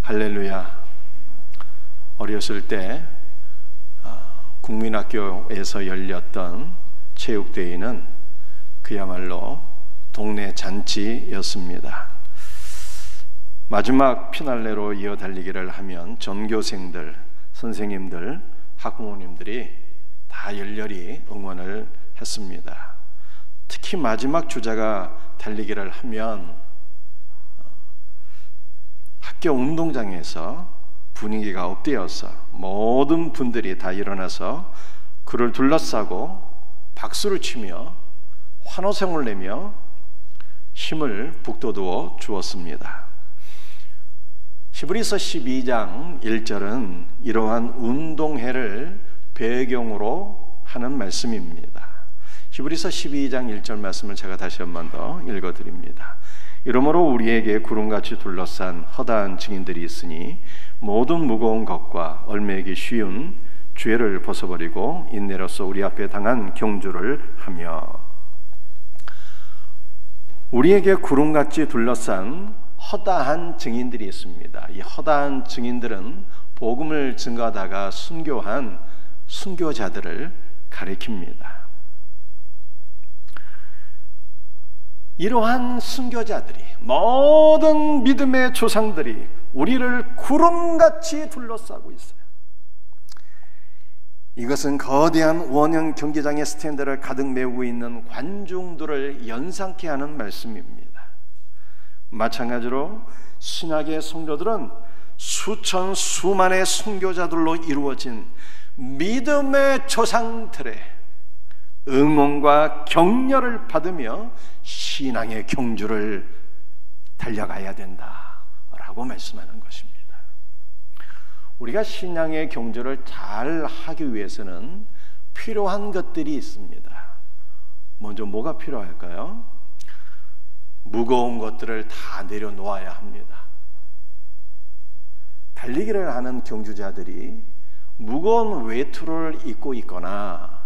할렐루야. 어렸을 때 국민학교에서 열렸던 체육대회는 그야말로 동네 잔치였습니다. 마지막 피날레로 이어 달리기를 하면 전교생들, 선생님들, 학부모님들이 다 열렬히 응원을 했습니다. 특히 마지막 주자가 달리기를 하면 학교 운동장에서 분위기가 업되어서 모든 분들이 다 일어나서 그를 둘러싸고 박수를 치며 환호성을 내며 힘을 북돋워 주었습니다. 히브리서 12장 1절은 이러한 운동회를 배경으로 하는 말씀입니다. 히브리서 12장 1절 말씀을 제가 다시 한 번 더 읽어드립니다. 이러므로 우리에게 구름같이 둘러싼 허다한 증인들이 있으니 모든 무거운 것과 얽매이기 쉬운 죄를 벗어버리고 인내로서 우리 앞에 당한 경주를 하며. 우리에게 구름같이 둘러싼 허다한 증인들이 있습니다. 이 허다한 증인들은 복음을 증거하다가 순교한 순교자들을 가리킵니다. 이러한 순교자들이, 모든 믿음의 조상들이 우리를 구름같이 둘러싸고 있어요. 이것은 거대한 원형 경기장의 스탠드를 가득 메우고 있는 관중들을 연상케 하는 말씀입니다. 마찬가지로 신약의 성도들은 수천 수만의 순교자들로 이루어진 믿음의 조상들의 응원과 격려를 받으며 신앙의 경주를 달려가야 된다라고 말씀하는 것입니다. 우리가 신앙의 경주를 잘 하기 위해서는 필요한 것들이 있습니다. 먼저 뭐가 필요할까요? 무거운 것들을 다 내려놓아야 합니다. 달리기를 하는 경주자들이 무거운 외투를 입고 있거나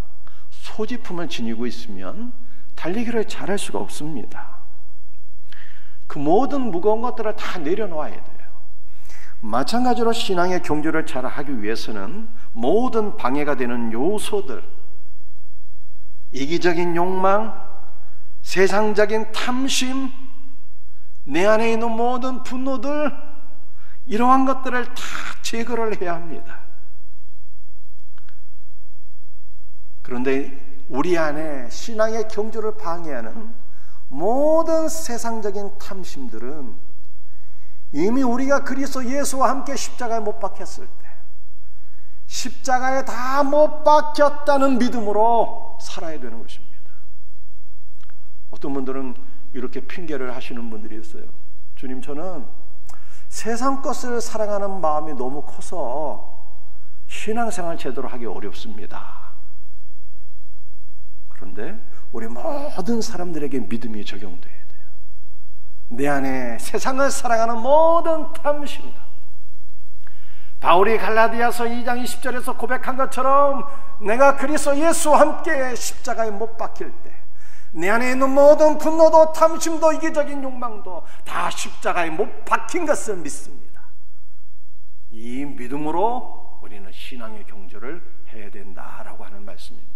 소지품을 지니고 있으면 달리기를 잘할 수가 없습니다. 그 모든 무거운 것들을 다 내려놓아야 돼요. 마찬가지로 신앙의 경주를 잘 하기 위해서는 모든 방해가 되는 요소들, 이기적인 욕망, 세상적인 탐심, 내 안에 있는 모든 분노들, 이러한 것들을 다 제거를 해야 합니다. 그런데 우리 안에 신앙의 경주를 방해하는 모든 세상적인 탐심들은 이미 우리가 그리스도 예수와 함께 십자가에 못 박혔을 때 십자가에 다 못 박혔다는 믿음으로 살아야 되는 것입니다. 어떤 분들은 이렇게 핑계를 하시는 분들이 있어요. 주님, 저는 세상 것을 사랑하는 마음이 너무 커서 신앙생활 제대로 하기 어렵습니다. 그런데 우리 모든 사람들에게 믿음이 적용돼야 돼요. 내 안에 세상을 사랑하는 모든 탐심도, 바울이 갈라디아서 2장 20절에서 고백한 것처럼 내가 그리스도 예수와 함께 십자가에 못 박힐 때 내 안에 있는 모든 분노도 탐심도 이기적인 욕망도 다 십자가에 못 박힌 것을 믿습니다. 이 믿음으로 우리는 신앙의 경주를 해야 된다라고 하는 말씀입니다.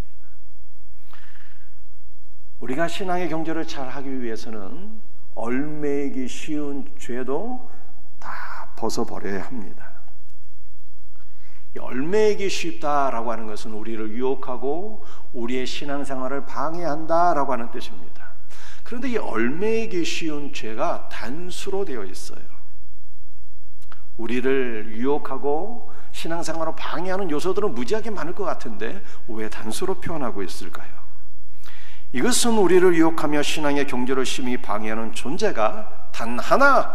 우리가 신앙의 경주를 잘 하기 위해서는 얽매이기 쉬운 죄도 다 벗어버려야 합니다. 얽매이기 쉽다라고 하는 것은 우리를 유혹하고 우리의 신앙생활을 방해한다라고 하는 뜻입니다. 그런데 이 얽매이기 쉬운 죄가 단수로 되어 있어요. 우리를 유혹하고 신앙생활을 방해하는 요소들은 무지하게 많을 것 같은데 왜 단수로 표현하고 있을까요? 이것은 우리를 유혹하며 신앙의 경주를 심히 방해하는 존재가 단 하나,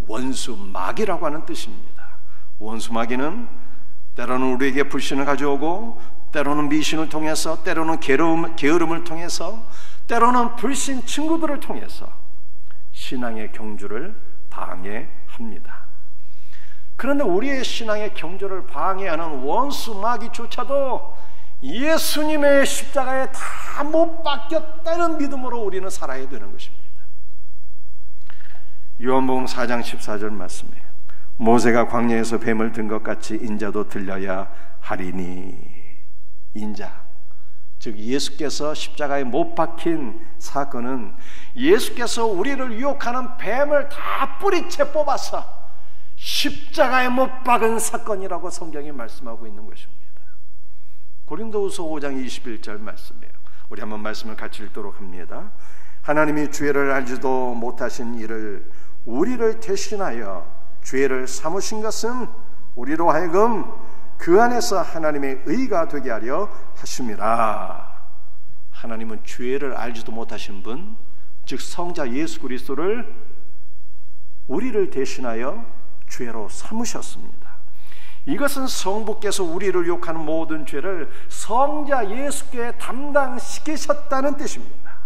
원수마귀라고 하는 뜻입니다. 원수마귀는 때로는 우리에게 불신을 가져오고, 때로는 미신을 통해서, 때로는 게으름을 통해서, 때로는 불신 친구들을 통해서 신앙의 경주를 방해합니다. 그런데 우리의 신앙의 경주를 방해하는 원수마귀조차도 예수님의 십자가에 다 못 박혔다는 믿음으로 우리는 살아야 되는 것입니다. 요한복음 4장 14절 말씀이에요. 모세가 광야에서 뱀을 든 것 같이 인자도 들려야 하리니. 인자, 즉 예수께서 십자가에 못 박힌 사건은 예수께서 우리를 유혹하는 뱀을 다 뿌리채 뽑아서 십자가에 못 박은 사건이라고 성경이 말씀하고 있는 것입니다. 고린도후서 5장 21절 말씀이에요. 우리 한번 말씀을 같이 읽도록 합니다. 하나님이 죄를 알지도 못하신 이를 우리를 대신하여 죄를 삼으신 것은 우리로 하여금 그 안에서 하나님의 의가 되게 하려 하심이라. 하나님은 죄를 알지도 못하신 분, 즉 성자 예수 그리스도를 우리를 대신하여 죄로 삼으셨습니다. 이것은 성부께서 우리를 욕하는 모든 죄를 성자 예수께 담당시키셨다는 뜻입니다.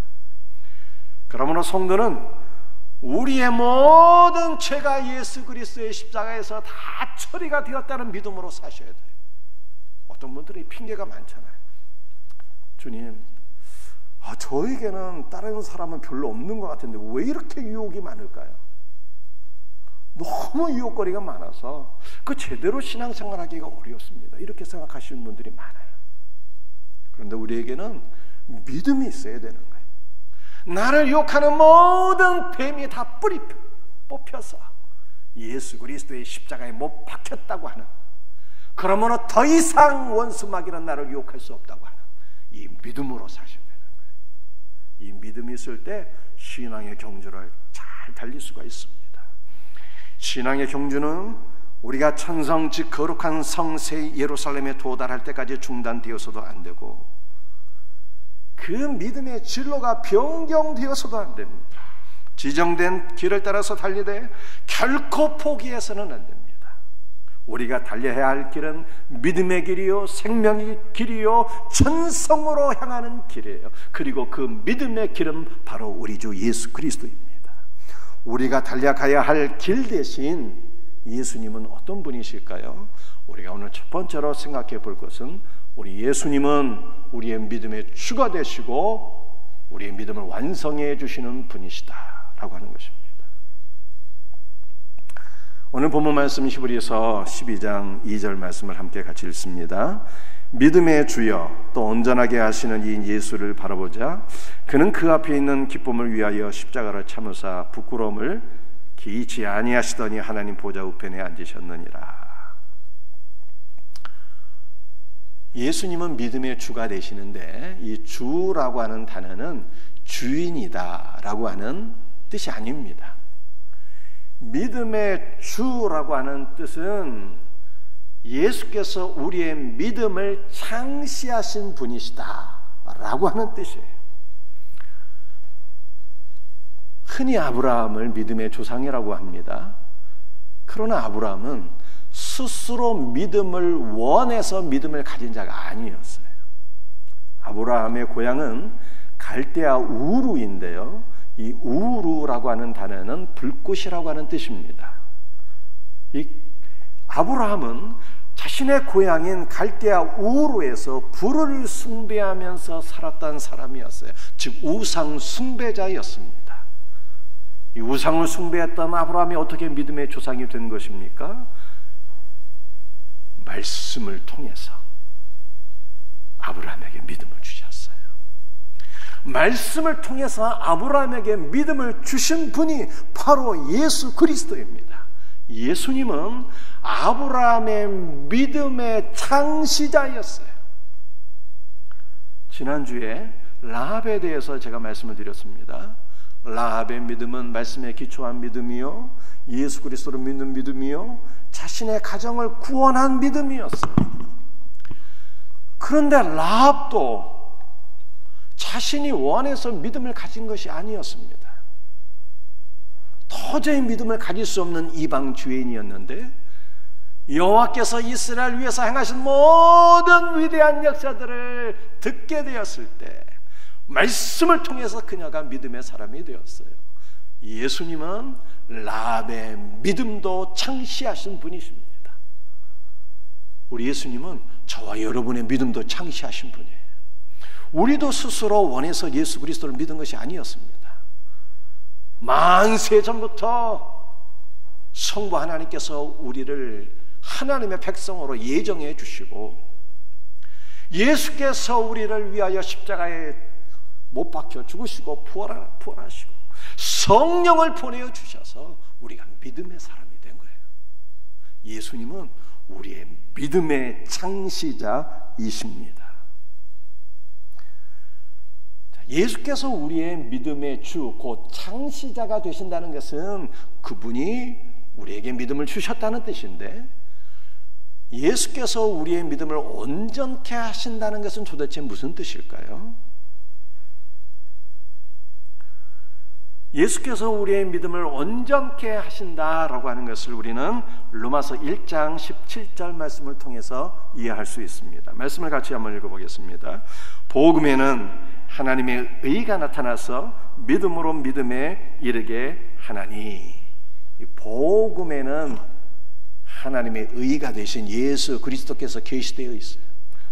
그러므로 성도는 우리의 모든 죄가 예수 그리스도의 십자가에서 다 처리가 되었다는 믿음으로 사셔야 돼요. 어떤 분들이 핑계가 많잖아요. 주님, 저에게는 다른 사람은 별로 없는 것 같은데 왜 이렇게 유혹이 많을까요? 너무 유혹거리가 많아서 그 제대로 신앙생활하기가 어렵습니다. 이렇게 생각하시는 분들이 많아요. 그런데 우리에게는 믿음이 있어야 되는 거예요. 나를 유혹하는 모든 뱀이 다 뿌리 뽑혀서 예수 그리스도의 십자가에 못 박혔다고 하는, 그러므로 더 이상 원수 마귀는 나를 유혹할 수 없다고 하는 이 믿음으로 사셔야 되는 거예요. 이 믿음이 있을 때 신앙의 경주를 잘 달릴 수가 있습니다. 신앙의 경주는 우리가 천성 즉 거룩한 성세 예루살렘에 도달할 때까지 중단되어서도 안 되고, 그 믿음의 진로가 변경되어서도 안 됩니다. 지정된 길을 따라서 달리되 결코 포기해서는 안 됩니다. 우리가 달려야 할 길은 믿음의 길이요, 생명의 길이요, 천성으로 향하는 길이에요. 그리고 그 믿음의 길은 바로 우리 주 예수 그리스도입니다. 우리가 달려가야 할 길 대신 예수님은 어떤 분이실까요? 우리가 오늘 첫 번째로 생각해 볼 것은 우리 예수님은 우리의 믿음의 주가 되시고 우리의 믿음을 완성해 주시는 분이시다라고 하는 것입니다. 오늘 본문 말씀 히브리서 12장 2절 말씀을 함께 같이 읽습니다. 믿음의 주여 또 온전하게 하시는 이 예수를 바라보자. 그는 그 앞에 있는 기쁨을 위하여 십자가를 참으사 부끄러움을 기이치 아니하시더니 하나님 보좌 우편에 앉으셨느니라. 예수님은 믿음의 주가 되시는데 이 주라고 하는 단어는 주인이다 라고 하는 뜻이 아닙니다. 믿음의 주라고 하는 뜻은 예수께서 우리의 믿음을 창시하신 분이시다 라고 하는 뜻이에요. 흔히 아브라함을 믿음의 조상이라고 합니다. 그러나 아브라함은 스스로 믿음을 원해서 믿음을 가진 자가 아니었어요. 아브라함의 고향은 갈대아 우루인데요, 이 우루라고 하는 단어는 불꽃이라고 하는 뜻입니다. 이 아브라함은 자신의 고향인 갈대아 우루에서 불을 숭배하면서 살았던 사람이었어요. 즉 우상 숭배자였습니다. 이 우상을 숭배했던 아브라함이 어떻게 믿음의 조상이 된 것입니까? 말씀을 통해서 아브라함에게 믿음을 주셨어요. 말씀을 통해서 아브라함에게 믿음을 주신 분이 바로 예수 그리스도입니다. 예수님은 아브라함의 믿음의 창시자였어요. 지난주에 라합에 대해서 제가 말씀을 드렸습니다. 라합의 믿음은 말씀에 기초한 믿음이요, 예수 그리스도를 믿는 믿음이요, 자신의 가정을 구원한 믿음이었어요. 그런데 라합도 자신이 원해서 믿음을 가진 것이 아니었습니다. 도저히 믿음을 가질 수 없는 이방 주인이었는데 여호와께서 이스라엘 위해서 행하신 모든 위대한 역사들을 듣게 되었을 때 말씀을 통해서 그녀가 믿음의 사람이 되었어요. 예수님은 라합의 믿음도 창시하신 분이십니다. 우리 예수님은 저와 여러분의 믿음도 창시하신 분이에요. 우리도 스스로 원해서 예수 그리스도를 믿은 것이 아니었습니다. 만세 전부터 성부 하나님께서 우리를 하나님의 백성으로 예정해 주시고 예수께서 우리를 위하여 십자가에 못 박혀 죽으시고 부활하시고 성령을 보내어 주셔서 우리가 믿음의 사람이 된 거예요. 예수님은 우리의 믿음의 창시자이십니다. 예수께서 우리의 믿음의 주, 곧 창시자가 되신다는 것은 그분이 우리에게 믿음을 주셨다는 뜻인데, 예수께서 우리의 믿음을 온전케 하신다는 것은 도대체 무슨 뜻일까요? 예수께서 우리의 믿음을 온전케 하신다라고 하는 것을 우리는 로마서 1장 17절 말씀을 통해서 이해할 수 있습니다. 말씀을 같이 한번 읽어보겠습니다. 복음에는 하나님의 의가 나타나서 믿음으로 믿음에 이르게 하나니. 이 복음에는 하나님의 의가 되신 예수 그리스도께서 계시되어 있어요.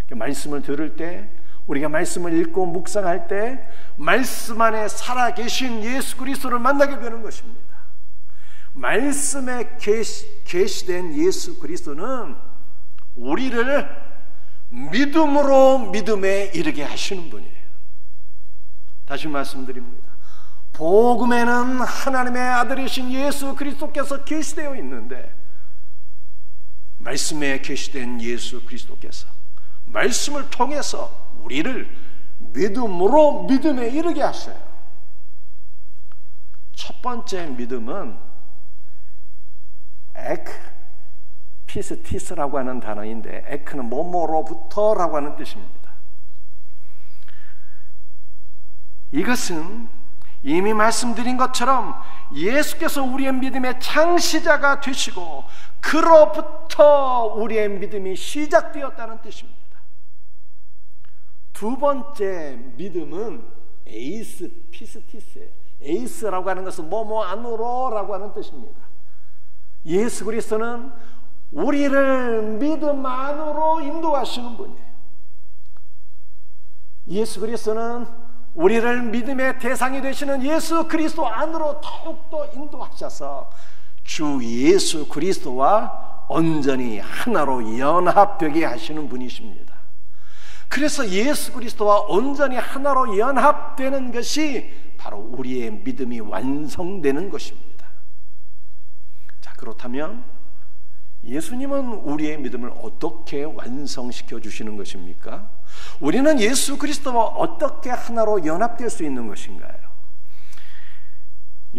말씀을 들을 때, 우리가 말씀을 읽고 묵상할 때 말씀 안에 살아계신 예수 그리스도를 만나게 되는 것입니다. 말씀에 계시된 예수 그리스도는 우리를 믿음으로 믿음에 이르게 하시는 분이에요. 다시 말씀드립니다. 복음에는 하나님의 아들이신 예수 그리스도께서 계시되어 있는데, 말씀에 계시된 예수 그리스도께서 말씀을 통해서 우리를 믿음으로 믿음에 이르게 하셔요. 첫 번째 믿음은 피스티스라고 하는 단어인데, 에크는 뭐뭐로부터라고 하는 뜻입니다. 이것은 이미 말씀드린 것처럼 예수께서 우리의 믿음의 창시자가 되시고 그로부터 우리의 믿음이 시작되었다는 뜻입니다. 두 번째 믿음은 피스티스예요. 에이스라고 하는 것은 뭐뭐 안으로라고 하는 뜻입니다. 예수 그리스도는 우리를 믿음 안으로 인도하시는 분이에요. 예수 그리스도는 우리를 믿음의 대상이 되시는 예수 그리스도 안으로 더욱더 인도하셔서 주 예수 그리스도와 온전히 하나로 연합되게 하시는 분이십니다. 그래서 예수 그리스도와 온전히 하나로 연합되는 것이 바로 우리의 믿음이 완성되는 것입니다. 자, 그렇다면 예수님은 우리의 믿음을 어떻게 완성시켜 주시는 것입니까? 우리는 예수 그리스도와 어떻게 하나로 연합될 수 있는 것인가요?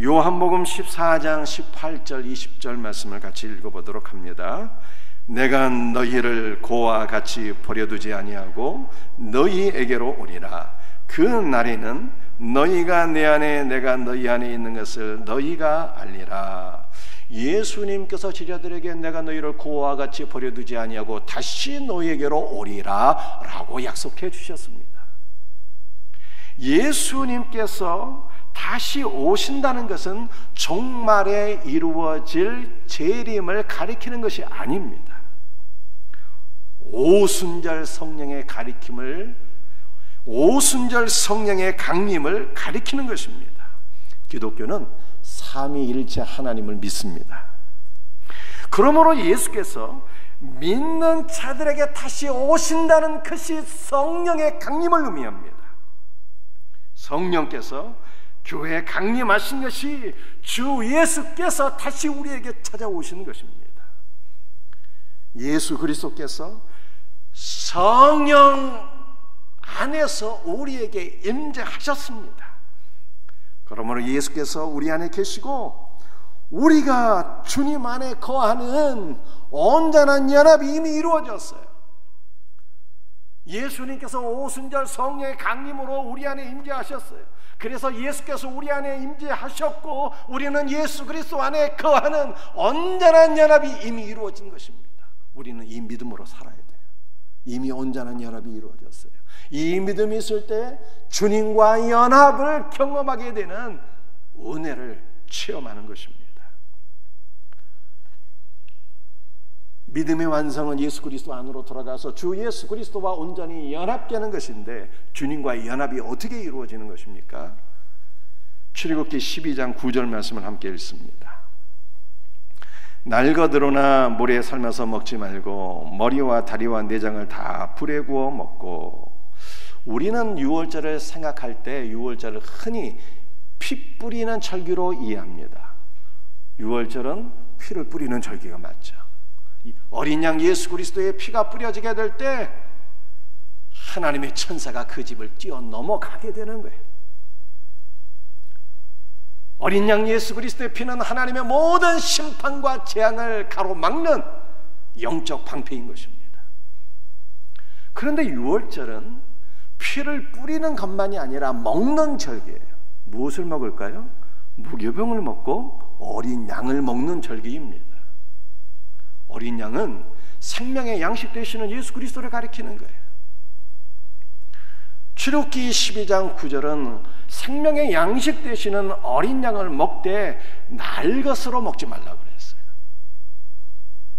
요한복음 14장 18절 20절 말씀을 같이 읽어보도록 합니다. 내가 너희를 고와 같이 버려두지 아니하고 너희에게로 오리라. 그 날에는 너희가 내 안에 내가 너희 안에 있는 것을 너희가 알리라. 예수님께서 제자들에게 내가 너희를 고와 같이 버려두지 아니하고 다시 너희에게로 오리라 라고 약속해 주셨습니다. 예수님께서 다시 오신다는 것은 종말에 이루어질 재림을 가리키는 것이 아닙니다. 오순절 성령의 가리킴을, 오순절 성령의 강림을 가리키는 것입니다. 기독교는 삼위일체 하나님을 믿습니다. 그러므로 예수께서 믿는 자들에게 다시 오신다는 것이 성령의 강림을 의미합니다. 성령께서 교회에 강림하신 것이 주 예수께서 다시 우리에게 찾아오시는 것입니다. 예수 그리스도께서 성령 안에서 우리에게 임재하셨습니다. 그러므로 예수께서 우리 안에 계시고 우리가 주님 안에 거하는 온전한 연합이 이미 이루어졌어요. 예수님께서 오순절 성령의 강림으로 우리 안에 임재하셨어요. 그래서 예수께서 우리 안에 임재하셨고 우리는 예수 그리스도 안에 거하는 온전한 연합이 이미 이루어진 것입니다. 우리는 이 믿음으로 살아야 돼요. 이미 온전한 연합이 이루어졌어요. 이 믿음이 있을 때 주님과 연합을 경험하게 되는 은혜를 체험하는 것입니다. 믿음의 완성은 예수 그리스도 안으로 들어가서 주 예수 그리스도와 온전히 연합되는 것인데, 주님과의 연합이 어떻게 이루어지는 것입니까? 출애굽기 12장 9절 말씀을 함께 읽습니다. 날거드로나 물에 삶아서 먹지 말고 머리와 다리와 내장을 다 불에 구워 먹고. 우리는 유월절을 생각할 때 유월절을 흔히 피 뿌리는 절기로 이해합니다. 유월절은 피를 뿌리는 절기가 맞죠. 어린 양 예수 그리스도의 피가 뿌려지게 될 때 하나님의 천사가 그 집을 뛰어넘어가게 되는 거예요. 어린 양 예수 그리스도의 피는 하나님의 모든 심판과 재앙을 가로막는 영적 방패인 것입니다. 그런데 유월절은 피를 뿌리는 것만이 아니라 먹는 절기예요. 무엇을 먹을까요? 무교병을 먹고 어린 양을 먹는 절기입니다. 어린 양은 생명의 양식 되시는 예수 그리스도를 가리키는 거예요. 출애굽기 12장 9절은 생명의 양식 되시는 어린 양을 먹되 날것으로 먹지 말라고 그랬어요.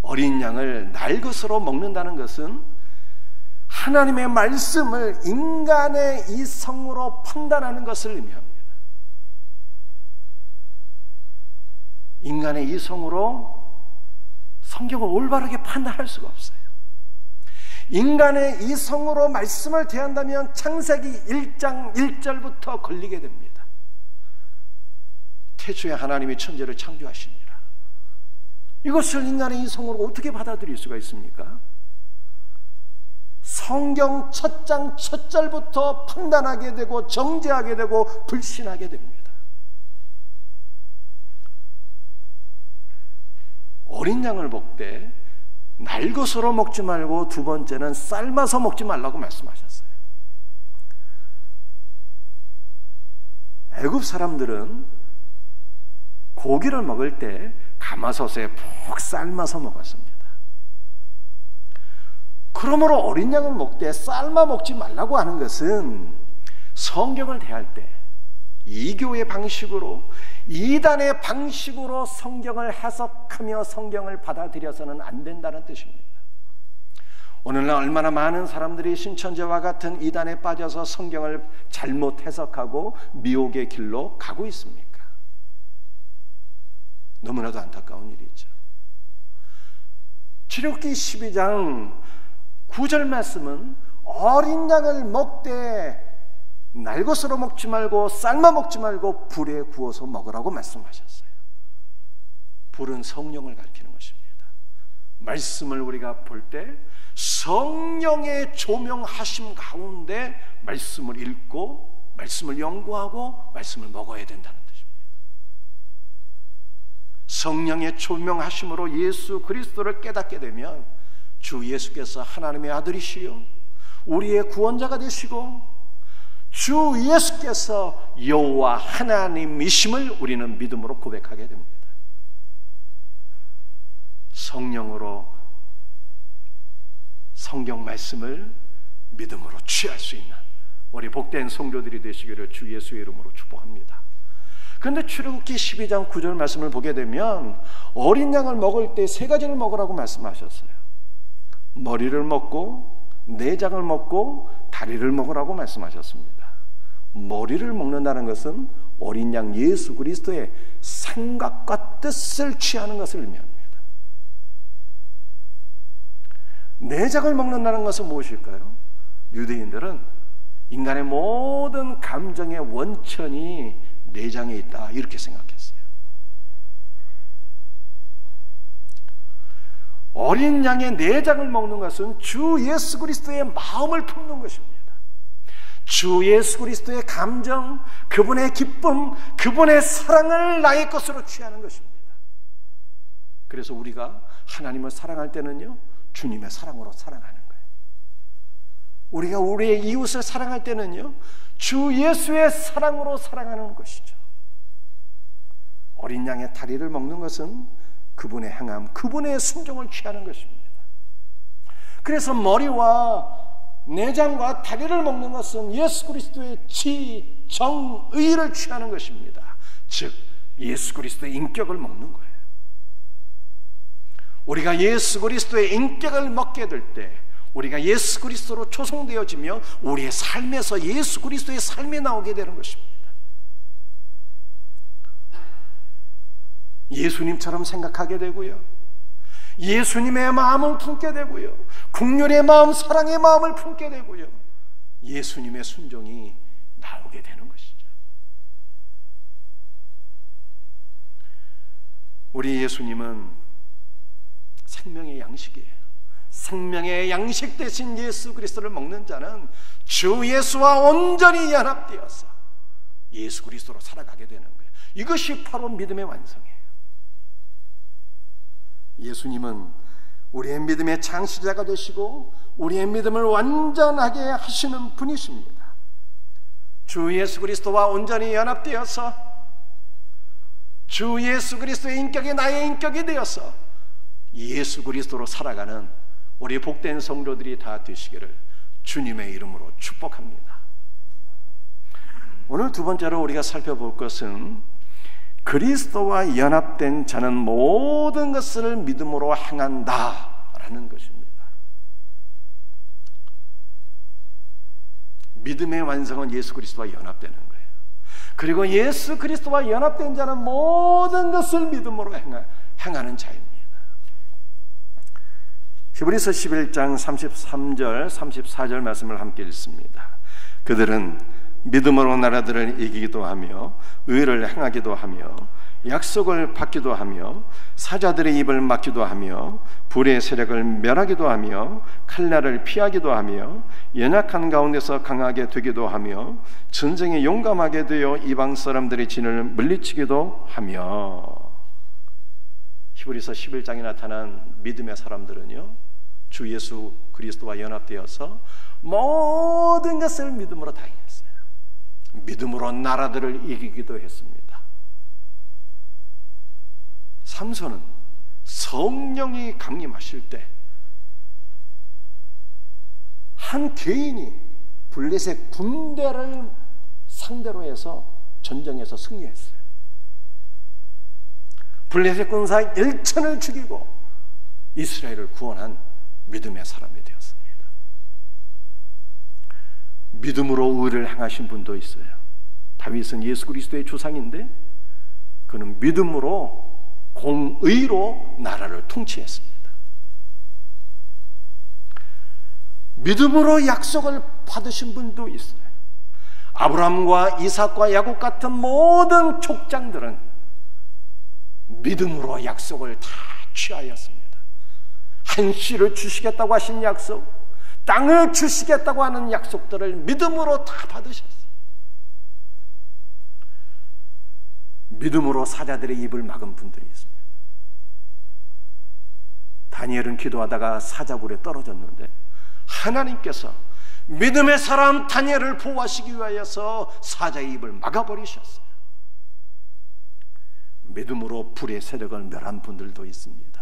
어린 양을 날것으로 먹는다는 것은 하나님의 말씀을 인간의 이성으로 판단하는 것을 의미합니다. 인간의 이성으로 성경을 올바르게 판단할 수가 없어요. 인간의 이성으로 말씀을 대한다면 창세기 1장 1절부터 걸리게 됩니다. 태초에 하나님이 천지를 창조하시니라. 이것을 인간의 이성으로 어떻게 받아들일 수가 있습니까? 성경 첫 장 첫 절부터 판단하게 되고 정죄하게 되고 불신하게 됩니다. 어린 양을 먹되 날것으로 먹지 말고 두 번째는 삶아서 먹지 말라고 말씀하셨어요. 애굽 사람들은 고기를 먹을 때 가마솥에 푹 삶아서 먹었습니다. 그러므로 어린 양을 먹되 삶아 먹지 말라고 하는 것은 성경을 대할 때 이교의 방식으로, 이단의 방식으로 성경을 해석하며 성경을 받아들여서는 안 된다는 뜻입니다. 오늘날 얼마나 많은 사람들이 신천지와 같은 이단에 빠져서 성경을 잘못 해석하고 미혹의 길로 가고 있습니까? 너무나도 안타까운 일이죠. 출애굽기 12장 9절 말씀은 어린 양을 먹되 날것으로 먹지 말고 삶아 먹지 말고 불에 구워서 먹으라고 말씀하셨어요. 불은 성령을 가리키는 것입니다. 말씀을 우리가 볼 때 성령의 조명하심 가운데 말씀을 읽고 말씀을 연구하고 말씀을 먹어야 된다는 뜻입니다. 성령의 조명하심으로 예수 그리스도를 깨닫게 되면 주 예수께서 하나님의 아들이시요 우리의 구원자가 되시고 주 예수께서 여호와 하나님이심을 우리는 믿음으로 고백하게 됩니다. 성령으로 성경 말씀을 믿음으로 취할 수 있는 우리 복된 성도들이 되시기를 주 예수의 이름으로 축복합니다. 그런데 출애굽기 12장 9절 말씀을 보게 되면 어린 양을 먹을 때 세 가지를 먹으라고 말씀하셨어요. 머리를 먹고 내장을 먹고 다리를 먹으라고 말씀하셨습니다. 머리를 먹는다는 것은 어린 양 예수 그리스도의 생각과 뜻을 취하는 것을 의미합니다. 내장을 먹는다는 것은 무엇일까요? 유대인들은 인간의 모든 감정의 원천이 내장에 있다 이렇게 생각했어요. 어린 양의 내장을 먹는 것은 주 예수 그리스도의 마음을 품는 것입니다. 주 예수 그리스도의 감정, 그분의 기쁨, 그분의 사랑을 나의 것으로 취하는 것입니다. 그래서 우리가 하나님을 사랑할 때는요 주님의 사랑으로 사랑하는 거예요. 우리가 우리의 이웃을 사랑할 때는요 주 예수의 사랑으로 사랑하는 것이죠. 어린 양의 다리를 먹는 것은 그분의 행함, 그분의 순종을 취하는 것입니다. 그래서 머리와 내장과 다리를 먹는 것은 예수 그리스도의 지, 정, 의를 취하는 것입니다. 즉 예수 그리스도의 인격을 먹는 거예요. 우리가 예수 그리스도의 인격을 먹게 될 때 우리가 예수 그리스도로 조성되어지며 우리의 삶에서 예수 그리스도의 삶이 나오게 되는 것입니다. 예수님처럼 생각하게 되고요, 예수님의 마음을 품게 되고요, 국률의 마음, 사랑의 마음을 품게 되고요, 예수님의 순종이 나오게 되는 것이죠. 우리 예수님은 생명의 양식이에요. 생명의 양식 대신 예수 그리스도를 먹는 자는 주 예수와 온전히 연합되어서 예수 그리스도로 살아가게 되는 거예요. 이것이 바로 믿음의 완성이에요. 예수님은 우리의 믿음의 창시자가 되시고 우리의 믿음을 완전하게 하시는 분이십니다. 주 예수 그리스도와 온전히 연합되어서 주 예수 그리스도의 인격이 나의 인격이 되어서 예수 그리스도로 살아가는 우리 복된 성도들이 다 되시기를 주님의 이름으로 축복합니다. 오늘 두 번째로 우리가 살펴볼 것은 그리스도와 연합된 자는 모든 것을 믿음으로 행한다라는 것입니다. 믿음의 완성은 예수 그리스도와 연합되는 거예요. 그리고 예수 그리스도와 연합된 자는 모든 것을 믿음으로 행하는 자입니다. 히브리서 11장 33절 34절 말씀을 함께 읽습니다. 그들은 믿음으로 나라들을 이기기도 하며 의를 행하기도 하며 약속을 받기도 하며 사자들의 입을 막기도 하며 불의 세력을 멸하기도 하며 칼날을 피하기도 하며 연약한 가운데서 강하게 되기도 하며 전쟁에 용감하게 되어 이방 사람들의 진을 물리치기도 하며. 히브리서 11장에 나타난 믿음의 사람들은요, 주 예수 그리스도와 연합되어서 모든 것을 믿음으로 다 행했어요. 믿음으로 나라들을 이기기도 했습니다. 삼손은 성령이 강림하실 때 한 개인이 블레셋 군대를 상대로 해서 전쟁에서 승리했어요. 블레셋 군사 1천을 죽이고 이스라엘을 구원한 믿음의 사람이 되었습니다. 믿음으로 의를 행하신 분도 있어요. 다윗은 예수 그리스도의 조상인데 그는 믿음으로 공의로 나라를 통치했습니다. 믿음으로 약속을 받으신 분도 있어요. 아브라함과 이삭과 야곱 같은 모든 족장들은 믿음으로 약속을 다 취하였습니다. 한 씨를 주시겠다고 하신 약속, 땅을 주시겠다고 하는 약속들을 믿음으로 다 받으셨어요. 믿음으로 사자들의 입을 막은 분들이 있습니다. 다니엘은 기도하다가 사자굴에 떨어졌는데 하나님께서 믿음의 사람 다니엘을 보호하시기 위하여서 사자의 입을 막아버리셨어요. 믿음으로 불의 세력을 멸한 분들도 있습니다.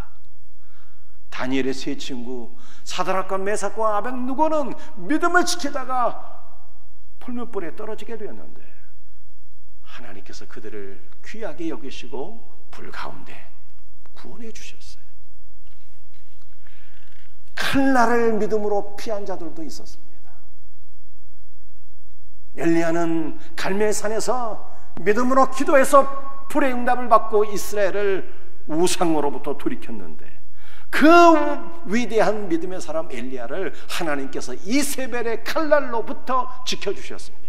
다니엘의 세 친구 사드락과 메삭과 아벳느고는 믿음을 지키다가 풀무불에 떨어지게 되었는데 하나님께서 그들을 귀하게 여기시고 불 가운데 구원해 주셨어요. 칼날을 믿음으로 피한 자들도 있었습니다. 엘리야는 갈멜산에서 믿음으로 기도해서 불의 응답을 받고 이스라엘을 우상으로부터 돌이켰는데 그 위대한 믿음의 사람 엘리야를 하나님께서 이세벨의 칼날로부터 지켜주셨습니다.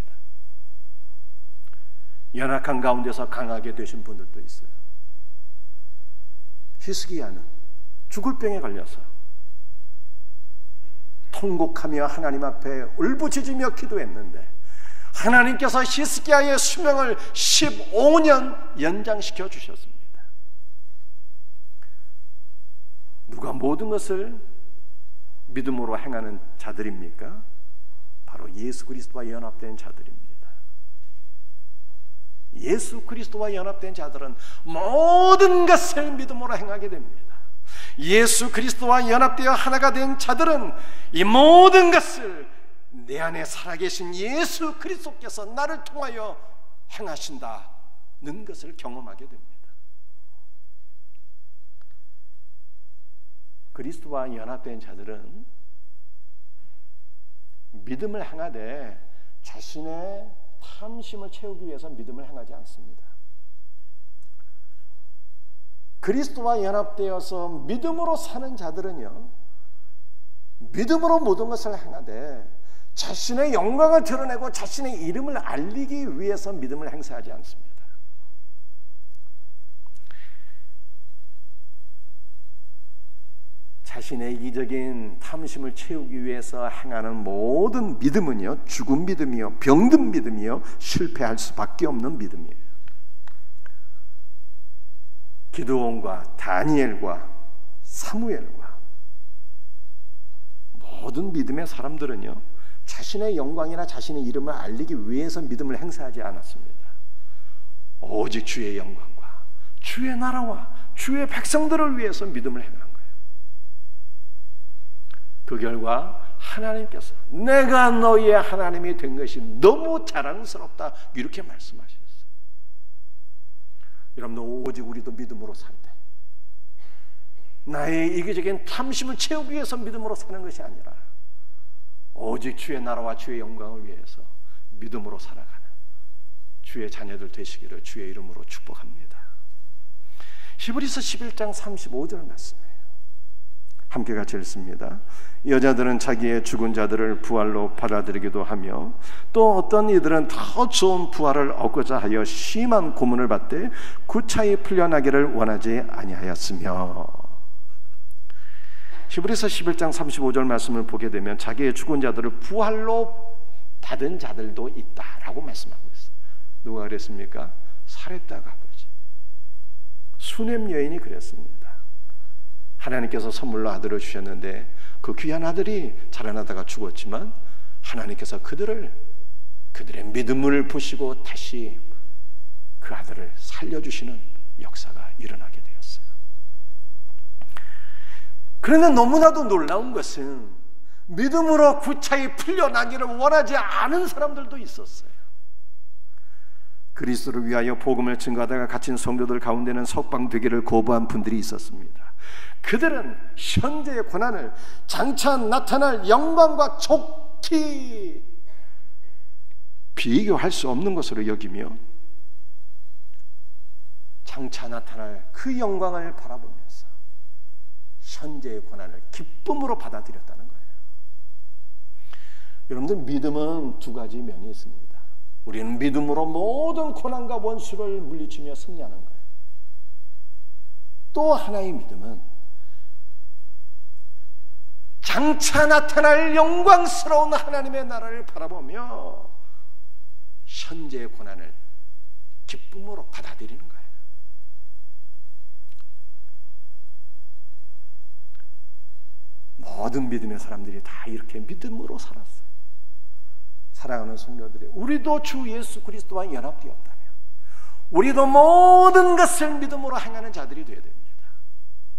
연약한 가운데서 강하게 되신 분들도 있어요. 히스기야는 죽을 병에 걸려서 통곡하며 하나님 앞에 울부짖으며 기도했는데 하나님께서 히스기야의 수명을 15년 연장시켜 주셨습니다. 누가 모든 것을 믿음으로 행하는 자들입니까? 바로 예수 그리스도와 연합된 자들입니다. 예수 그리스도와 연합된 자들은 모든 것을 믿음으로 행하게 됩니다. 예수 그리스도와 연합되어 하나가 된 자들은 이 모든 것을 내 안에 살아계신 예수 그리스도께서 나를 통하여 행하신다는 것을 경험하게 됩니다. 그리스도와 연합된 자들은 믿음을 행하되 자신의 탐심을 채우기 위해서 믿음을 행하지 않습니다. 그리스도와 연합되어서 믿음으로 사는 자들은요, 믿음으로 모든 것을 행하되 자신의 영광을 드러내고 자신의 이름을 알리기 위해서 믿음을 행사하지 않습니다. 자신의 이기적인 탐심을 채우기 위해서 행하는 모든 믿음은요, 죽은 믿음이요, 병든 믿음이요, 실패할 수밖에 없는 믿음이에요. 기드온과 다니엘과 사무엘과 모든 믿음의 사람들은요, 자신의 영광이나 자신의 이름을 알리기 위해서 믿음을 행사하지 않았습니다. 오직 주의 영광과 주의 나라와 주의 백성들을 위해서 믿음을 행한 거예요. 그 결과 하나님께서 내가 너희의 하나님이 된 것이 너무 자랑스럽다, 이렇게 말씀하셨어요. 여러분, 오직 우리도 믿음으로 살 때, 나의 이기적인 탐심을 채우기 위해서 믿음으로 사는 것이 아니라 오직 주의 나라와 주의 영광을 위해서 믿음으로 살아가는 주의 자녀들 되시기를 주의 이름으로 축복합니다. 히브리서 11장 35절 말씀이에요. 함께 같이 읽습니다. 여자들은 자기의 죽은 자들을 부활로 받아들이기도 하며 또 어떤 이들은 더 좋은 부활을 얻고자 하여 심한 고문을 받되 구차히 풀려나기를 원하지 아니하였으며. 히브리서 11장 35절 말씀을 보게 되면 자기의 죽은 자들을 부활로 받은 자들도 있다라고 말씀하고 있어요. 누가 그랬습니까? 사렙다가 아버지, 수넴 여인이 그랬습니다. 하나님께서 선물로 아들을 주셨는데 그 귀한 아들이 자라나다가 죽었지만 하나님께서 그들의 믿음을 보시고 다시 그 아들을 살려주시는 역사가 일어나게 되었어요. 그런데 너무나도 놀라운 것은 믿음으로 구차히 풀려나기를 원하지 않은 사람들도 있었어요. 그리스도를 위하여 복음을 증거하다가 갇힌 성도들 가운데는 석방되기를 거부한 분들이 있었습니다. 그들은 현재의 고난을 장차 나타날 영광과 좋게 비교할 수 없는 것으로 여기며 장차 나타날 그 영광을 바라보면서 현재의 고난을 기쁨으로 받아들였다는 거예요. 여러분들, 믿음은 두 가지 면이 있습니다. 우리는 믿음으로 모든 고난과 원수를 물리치며 승리하는 거예요. 또 하나의 믿음은 장차 나타날 영광스러운 하나님의 나라를 바라보며 현재의 고난을 기쁨으로 받아들이는 거예요. 모든 믿음의 사람들이 다 이렇게 믿음으로 살았어요. 사랑하는 성도들이, 우리도 주 예수 그리스도와 연합되었다면 우리도 모든 것을 믿음으로 행하는 자들이 되어야 됩니다.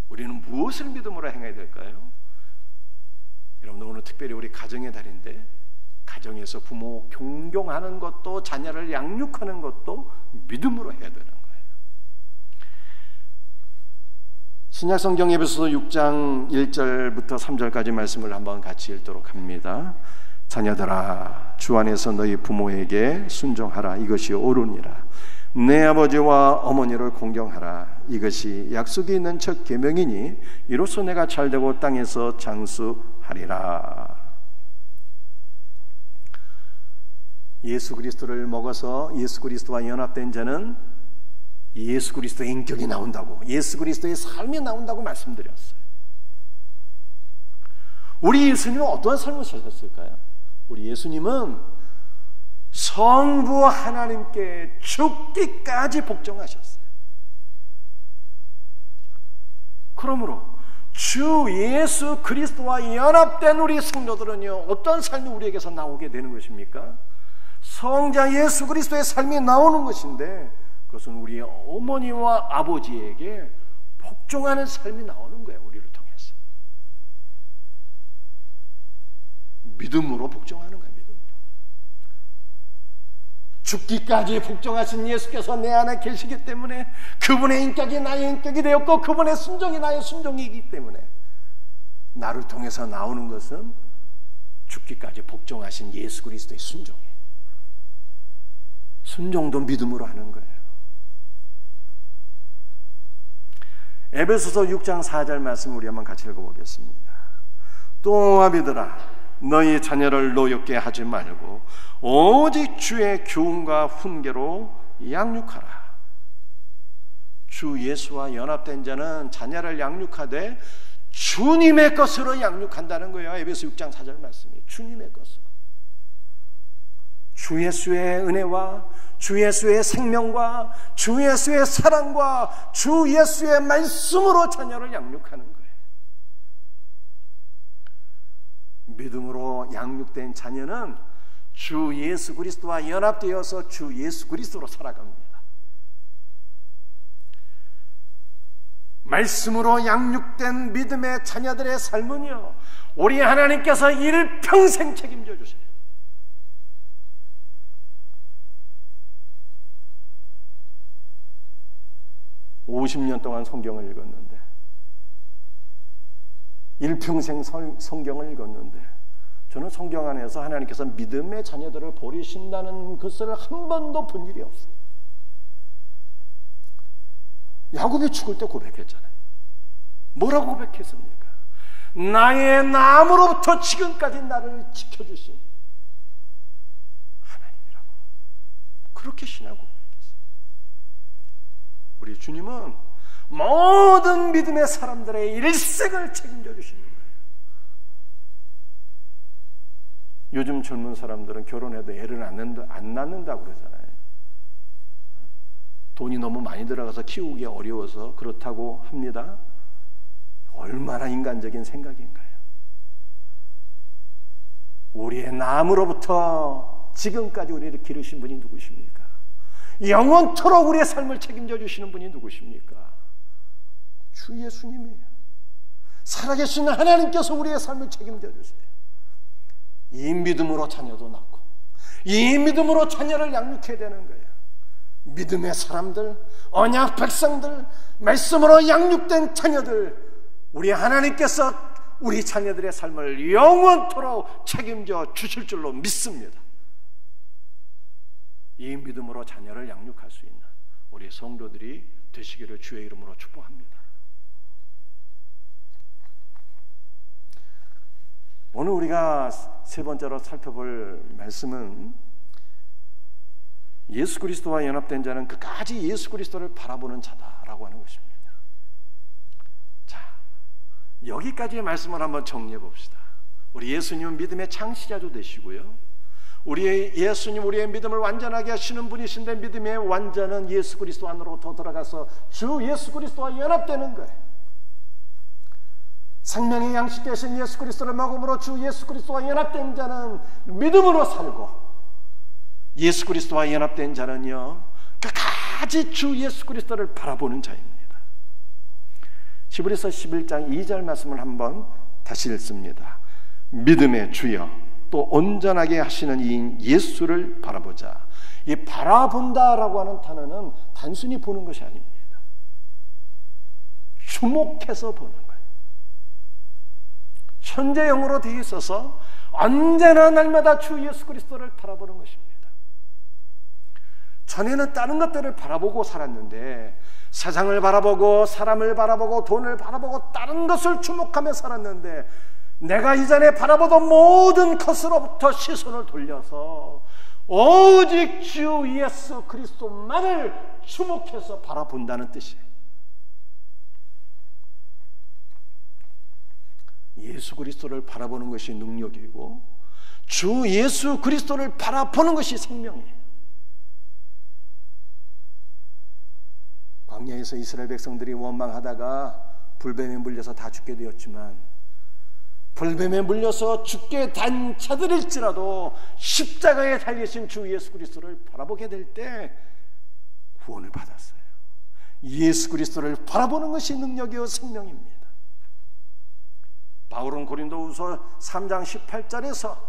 우리는 무엇을 믿음으로 행해야 될까요? 여러분들, 오늘 특별히 우리 가정의 달인데, 가정에서 부모 존경하는 것도 자녀를 양육하는 것도 믿음으로 해야 되는 거예요. 신약성경 에베소서 6장 1절부터 3절까지 말씀을 한번 같이 읽도록 합니다. 자녀들아, 주 안에서 너희 부모에게 순종하라. 이것이 옳으니라. 내 아버지와 어머니를 공경하라. 이것이 약속이 있는 첫 계명이니 이로써 내가 잘되고 땅에서 장수하리라. 예수 그리스도를 먹어서 예수 그리스도와 연합된 자는 예수 그리스도의 인격이 나온다고, 예수 그리스도의 삶이 나온다고 말씀드렸어요. 우리 예수님은 어떠한 삶을 사셨을까요? 우리 예수님은 성부 하나님께 죽기까지 복종하셨어요. 그러므로 주 예수 그리스도와 연합된 우리 성도들은요, 어떤 삶이 우리에게서 나오게 되는 것입니까? 성자 예수 그리스도의 삶이 나오는 것인데, 그것은 우리의 어머니와 아버지에게 복종하는 삶이 나오는 거예요. 우리를 통해서 믿음으로 복종하는 거예요. 믿음으로. 죽기까지 복종하신 예수께서 내 안에 계시기 때문에 그분의 인격이 나의 인격이 되었고 그분의 순종이 나의 순종이기 때문에 나를 통해서 나오는 것은 죽기까지 복종하신 예수 그리스도의 순종이에요. 순종도 믿음으로 하는 거예요. 에베소서 6장 4절 말씀 우리 한번 같이 읽어보겠습니다. 또 아비들아, 너희 자녀를 노엽게 하지 말고 오직 주의 교훈과 훈계로 양육하라. 주 예수와 연합된 자는 자녀를 양육하되 주님의 것으로 양육한다는 거예요. 에베소 6장 4절 말씀이 주님의 것으로. 주 예수의 은혜와 주 예수의 생명과 주 예수의 사랑과 주 예수의 말씀으로 자녀를 양육하는 거예요. 믿음으로 양육된 자녀는 주 예수 그리스도와 연합되어서 주 예수 그리스도로 살아갑니다. 말씀으로 양육된 믿음의 자녀들의 삶은요, 우리 하나님께서 일평생 책임져 주세요. 50년 동안 성경을 읽었는데, 일평생 성경을 읽었는데, 저는 성경 안에서 하나님께서 믿음의 자녀들을 버리신다는 것을 한 번도 본 일이 없어요. 야곱이 죽을 때 고백했잖아요. 뭐라고 고백했습니까? 나의 나무로부터 지금까지 나를 지켜주신 하나님이라고. 그렇게 신하고 고백했어요. 우리 주님은 모든 믿음의 사람들의 일생을 책임져 주시는 거예요. 요즘 젊은 사람들은 결혼해도 애를 안 낳는다고 그러잖아요. 돈이 너무 많이 들어가서 키우기 어려워서 그렇다고 합니다. 얼마나 인간적인 생각인가요? 우리의 나무로부터 지금까지 우리를 기르신 분이 누구십니까? 영원토록 우리의 삶을 책임져 주시는 분이 누구십니까? 주 예수님이에요. 살아계신 하나님께서 우리의 삶을 책임져 주세요. 이 믿음으로 자녀도 낳고 이 믿음으로 자녀를 양육해야 되는 거예요. 믿음의 사람들, 언약 백성들, 말씀으로 양육된 자녀들, 우리 하나님께서 우리 자녀들의 삶을 영원토록 책임져 주실 줄로 믿습니다. 이 믿음으로 자녀를 양육할 수 있는 우리 성도들이 되시기를 주의 이름으로 축복합니다. 오늘 우리가 세 번째로 살펴볼 말씀은 예수 그리스도와 연합된 자는 끝까지 예수 그리스도를 바라보는 자다라고 하는 것입니다. 자, 여기까지의 말씀을 한번 정리해 봅시다. 우리 예수님은 믿음의 창시자도 되시고요, 우리의 예수님, 우리의 믿음을 완전하게 하시는 분이신데, 믿음의 완전은 예수 그리스도 안으로 더 들어가서 주 예수 그리스도와 연합되는 거예요. 생명의 양식 되신 예수 그리스도를 먹음으로 주 예수 그리스도와 연합된 자는 믿음으로 살고, 예수 그리스도와 연합된 자는요, 끝까지 주 예수 그리스도를 바라보는 자입니다. 히브리서 11장 2절 말씀을 한번 다시 읽습니다. 믿음의 주여 또 온전하게 하시는 이인 예수를 바라보자. 이 바라본다라고 하는 단어는 단순히 보는 것이 아닙니다. 주목해서 보는 거예요. 현재형으로 되어 있어서 언제나 날마다 주 예수 그리스도를 바라보는 것입니다. 전에는 다른 것들을 바라보고 살았는데, 세상을 바라보고 사람을 바라보고 돈을 바라보고 다른 것을 주목하며 살았는데, 내가 이전에 바라보던 모든 것으로부터 시선을 돌려서 오직 주 예수 그리스도만을 주목해서 바라본다는 뜻이에요. 예수 그리스도를 바라보는 것이 능력이고, 주 예수 그리스도를 바라보는 것이 생명이에요. 광야에서 이스라엘 백성들이 원망하다가 불뱀에 물려서 다 죽게 되었지만, 불뱀에 물려서 죽게 단 자들일지라도 십자가에 달리신 주 예수 그리스도를 바라보게 될 때 구원을 받았어요. 예수 그리스도를 바라보는 것이 능력이요 생명입니다. 바울은 고린도후서 3장 18절에서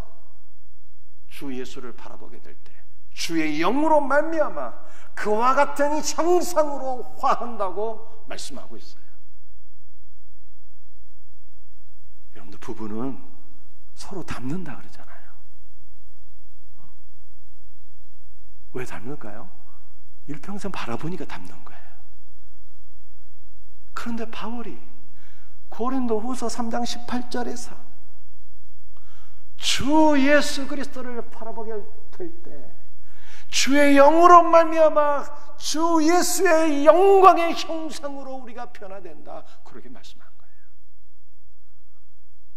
주 예수를 바라보게 될 때 주의 영으로 말미암아 그와 같은 형상으로 화한다고 말씀하고 있어요. 여러분들, 부부는 서로 닮는다 그러잖아요. 왜 닮을까요? 일평생 바라보니까 닮는 거예요. 그런데 바울이 고린도후서 3장 18절에서 주 예수 그리스도를 바라보게 될 때 주의 영으로 말미암아 주 예수의 영광의 형상으로 우리가 변화된다, 그렇게 말씀한 거예요.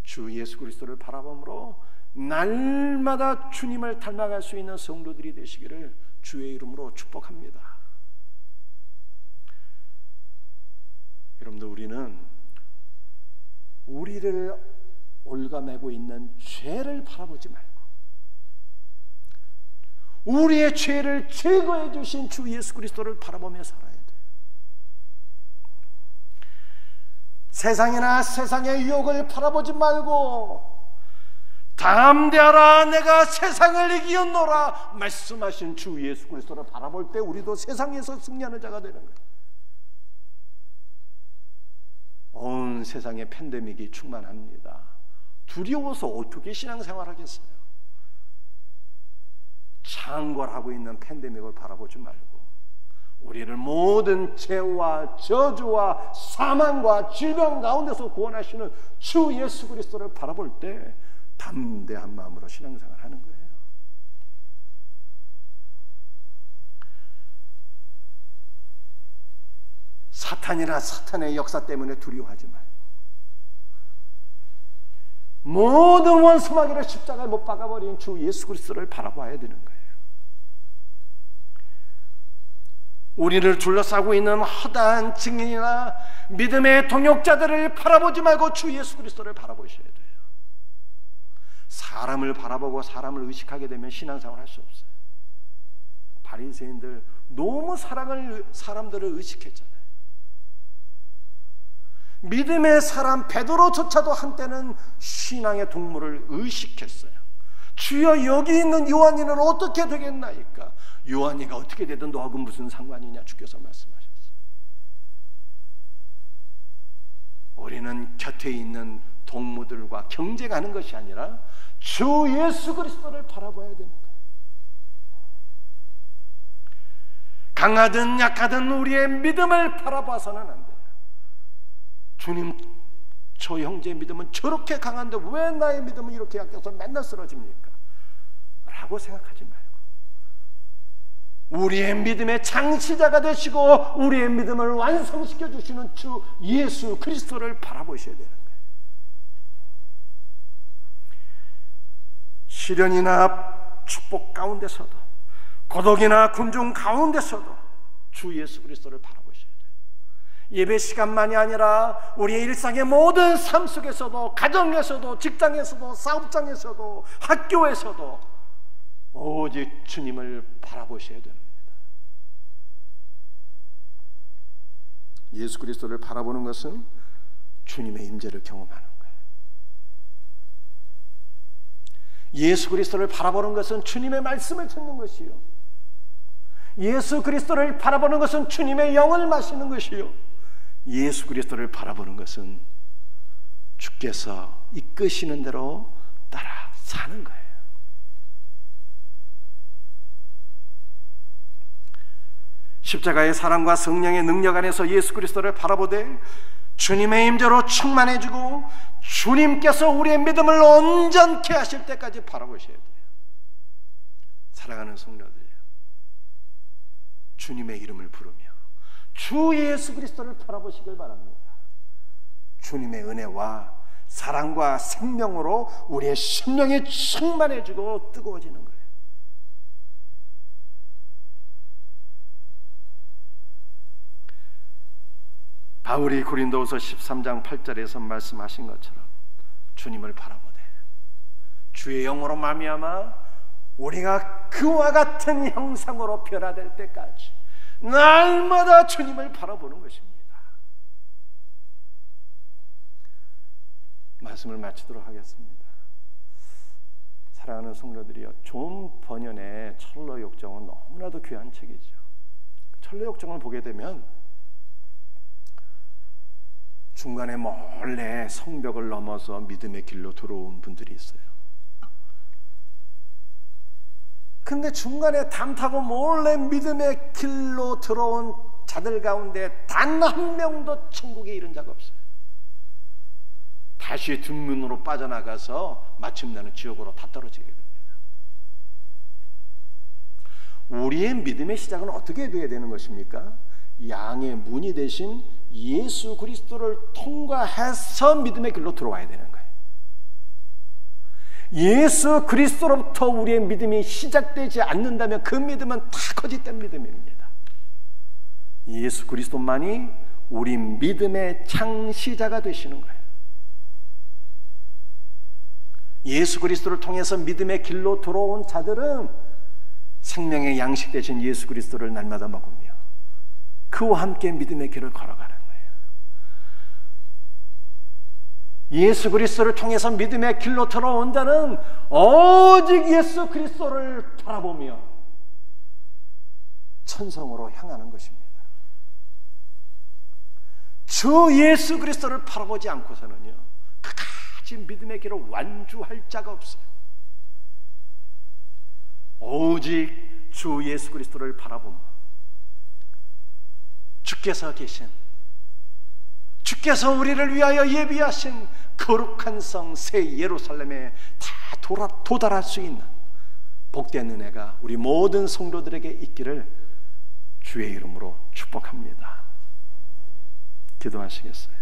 주 예수 그리스도를 바라봄으로 날마다 주님을 닮아갈 수 있는 성도들이 되시기를 주의 이름으로 축복합니다. 여러분들, 우리는 우리를 올가매고 있는 죄를 바라보지 말고 우리의 죄를 제거해 주신 주 예수 그리스도를 바라보며 살아야 돼요. 세상이나 세상의 유혹을 바라보지 말고 담대하라, 내가 세상을 이기었노라 말씀하신 주 예수 그리스도를 바라볼 때 우리도 세상에서 승리하는 자가 되는 거예요. 온 세상에 팬데믹이 충만합니다. 두려워서 어떻게 신앙생활 하겠어요? 창궐하고 있는 팬데믹을 바라보지 말고 우리를 모든 죄와 저주와 사망과 질병 가운데서 구원하시는 주 예수 그리스도를 바라볼 때 담대한 마음으로 신앙생활 하는 거예요. 사탄이나 사탄의 역사 때문에 두려워하지 말고 모든 원수마귀를 십자가에 못 박아버린 주 예수 그리스도를 바라봐야 되는 거예요. 우리를 둘러싸고 있는 허다한 증인이나 믿음의 동역자들을 바라보지 말고 주 예수 그리스도를 바라보셔야 돼요. 사람을 바라보고 사람을 의식하게 되면 신앙생활 할 수 없어요. 바리새인들 너무 사람들을 의식했잖아요. 믿음의 사람 베드로조차도 한때는 신앙의 동물을 의식했어요. 주여, 여기 있는 요한이는 어떻게 되겠나이까? 요한이가 어떻게 되든 너하고 무슨 상관이냐, 주께서 말씀하셨어요. 우리는 곁에 있는 동무들과 경쟁하는 것이 아니라 주 예수 그리스도를 바라봐야 되는 거예요. 강하든 약하든 우리의 믿음을 바라봐서는 안 돼요. 주님, 저 형제의 믿음은 저렇게 강한데 왜 나의 믿음은 이렇게 약해서 맨날 쓰러집니까? 라고 생각하지 말고 우리의 믿음의 창시자가 되시고 우리의 믿음을 완성시켜 주시는 주 예수 그리스도를 바라보셔야 되는 거예요. 시련이나 축복 가운데서도 고독이나 군중 가운데서도 주 예수 그리스도를 바라보셔야 돼요. 예배 시간만이 아니라 우리의 일상의 모든 삶 속에서도, 가정에서도, 직장에서도, 사업장에서도, 학교에서도 오직 주님을 바라보셔야 됩니다. 예수 그리스도를 바라보는 것은 주님의 임재를 경험하는 거예요. 예수 그리스도를 바라보는 것은 주님의 말씀을 듣는 것이요, 예수 그리스도를 바라보는 것은 주님의 영을 마시는 것이요, 예수 그리스도를 바라보는 것은 주께서 이끄시는 대로 따라 사는 거예요. 십자가의 사랑과 성령의 능력 안에서 예수 그리스도를 바라보되 주님의 임재로 충만해지고 주님께서 우리의 믿음을 온전케 하실 때까지 바라보셔야 돼요. 사랑하는 성도들이요, 주님의 이름을 부르며 주 예수 그리스도를 바라보시길 바랍니다. 주님의 은혜와 사랑과 생명으로 우리의 심령이 충만해지고 뜨거워지는 거예요. 바울이 고린도후서 13장 8절에서 말씀하신 것처럼 주님을 바라보되 주의 영으로 말미암아 우리가 그와 같은 형상으로 변화될 때까지 날마다 주님을 바라보는 것입니다. 말씀을 마치도록 하겠습니다. 사랑하는 성도들이여, 존 번연의 철로역정은 너무나도 귀한 책이죠. 철로역정을 보게 되면 중간에 몰래 성벽을 넘어서 믿음의 길로 들어온 분들이 있어요. 근데 중간에 담 타고 몰래 믿음의 길로 들어온 자들 가운데 단 한 명도 천국에 이른 자가 없어요. 다시 뒷문으로 빠져나가서 마침내는 지옥으로 다 떨어지게 됩니다. 우리의 믿음의 시작은 어떻게 되어야 되는 것입니까? 양의 문이 되신 예수 그리스도를 통과해서 믿음의 길로 들어와야 되는 거예요. 예수 그리스도로부터 우리의 믿음이 시작되지 않는다면 그 믿음은 다 거짓된 믿음입니다. 예수 그리스도만이 우리 믿음의 창시자가 되시는 거예요. 예수 그리스도를 통해서 믿음의 길로 들어온 자들은 생명의 양식 되신 예수 그리스도를 날마다 먹으며 그와 함께 믿음의 길을 걸어가는 거예요. 예수 그리스도를 통해서 믿음의 길로 들어온 자는 오직 예수 그리스도를 바라보며 천성으로 향하는 것입니다. 주 예수 그리스도를 바라보지 않고서는요, 그까지 믿음의 길을 완주할 자가 없어요. 오직 주 예수 그리스도를 바라보며 주께서 계신, 주께서 우리를 위하여 예비하신 거룩한 성 새 예루살렘에 다 도달할 수 있는 복된 은혜가 우리 모든 성도들에게 있기를 주의 이름으로 축복합니다. 기도하시겠어요?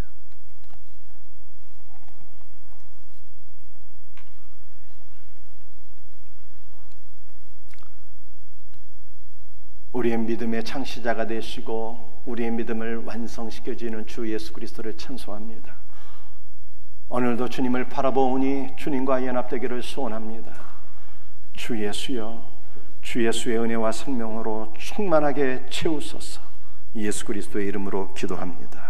우리의 믿음의 창시자가 되시고 우리의 믿음을 완성시켜주는 주 예수 그리스도를 찬송합니다. 오늘도 주님을 바라보니 주님과 연합되기를 소원합니다. 주 예수여, 주 예수의 은혜와 생명으로 충만하게 채우소서. 예수 그리스도의 이름으로 기도합니다.